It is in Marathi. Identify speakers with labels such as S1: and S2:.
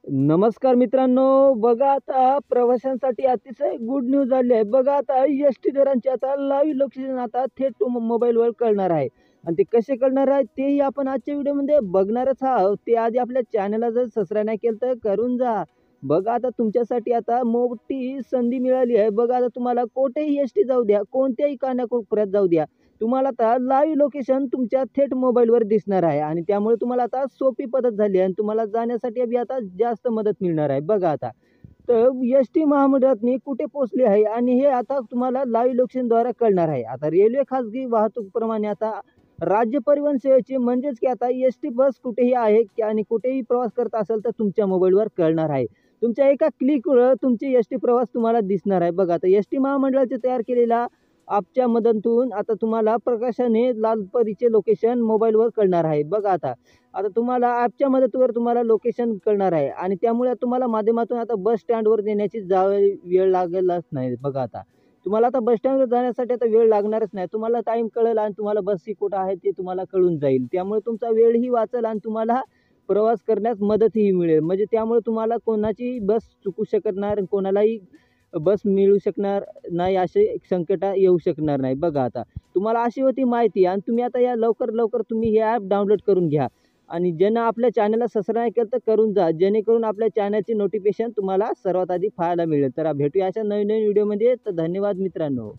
S1: नमस्कार मित्रांनो, बघा आता प्रवाशांसाठी अतिशय गुड न्यूज आली आहे. बघा आता एस-टी दरांची आता लाईव्ह लोकेशन आता थेट मोबाईलवर कळणार आहे आणि ते कसे कळणार आहे तेही आपण आजच्या व्हिडिओमध्ये बघणारच आहोत. ते आधी आपल्या चॅनलला जर सबस्क्राईब नाही केलं तर करून जा. बघा आता तुमच्यासाठी आता मोठी संधी मिळाली आहे. बघा आता तुम्हाला कुठेही एस-टी जाऊ द्या, कोणत्याही कानाकोपऱ्यात जाऊ द्या, तुम्हाला आता लाईव्ह लोकेशन तुमच्या थेट मोबाईलवर दिसणार आहे आणि त्यामुळे तुम्हाला आता सोपी पद्धत झाली आहे आणि तुम्हाला जाण्यासाठी बी आता जास्त मदत मिळणार आहे. बघा आता तर एस-टी महामंडळातनी कुठे पोहोचली आहे आणि हे आता तुम्हाला लाईव्ह लोकेशनद्वारे कळणार आहे. आता रेल्वे खाजगी वाहतूकप्रमाणे आता राज्य परिवहन सेवेची म्हणजेच की आता एस-टी बस कुठेही आहे की आणि कुठेही प्रवास करत असेल तर तुमच्या मोबाईलवर कळणार आहे. तुमच्या एका क्लिकवर तुमची एस-टी प्रवास तुम्हाला दिसणार आहे. बघा आता एस-टी महामंडळाचे तयार केलेला ॲपच्या मदतीतून आता तुम्हाला प्रकाशाने लालपरीचे लोकेशन मोबाईलवर कळणार आहे. बघा आता आता तुम्हाला ॲपच्या मदतीवर तुम्हाला लोकेशन कळणार आहे आणि त्यामुळे तुम्हाला माध्यमातून आता बस स्टँडवर नेण्याची वेळ लागेलच नाही. बघा आता तुम्हाला आता बस स्टँडवर जाण्यासाठी आता वेळ लागणारच नाही. तुम्हाला टाईम कळेल आणि तुम्हाला बसही कुठं आहे ते तुम्हाला कळून जाईल. त्यामुळे तुमचा वेळही वाचेल आणि तुम्हाला प्रवास करण्यास मदतही मिळेल. म्हणजे त्यामुळे तुम्हाला कोणाची बस चुकू शकत नाही, कोणालाही बस मिळू शकणार नाही, असे संकट येऊ शकणार नाही. बघा आता तुम्हाला अशी होती माहिती आणि तुम्ही आता या लवकर तुम्ही हे ॲप डाउनलोड करून घ्या आणि ज्यांना आपल्या चॅनलला सबस्क्राईब नाही केलं तर करून जा, जेणेकरून आपल्या चॅनलची नोटिफिकेशन तुम्हाला सर्वात आधी पाहायला मिळेल. तर भेटूया अशा नवीन व्हिडिओमध्ये. तर धन्यवाद मित्रांनो.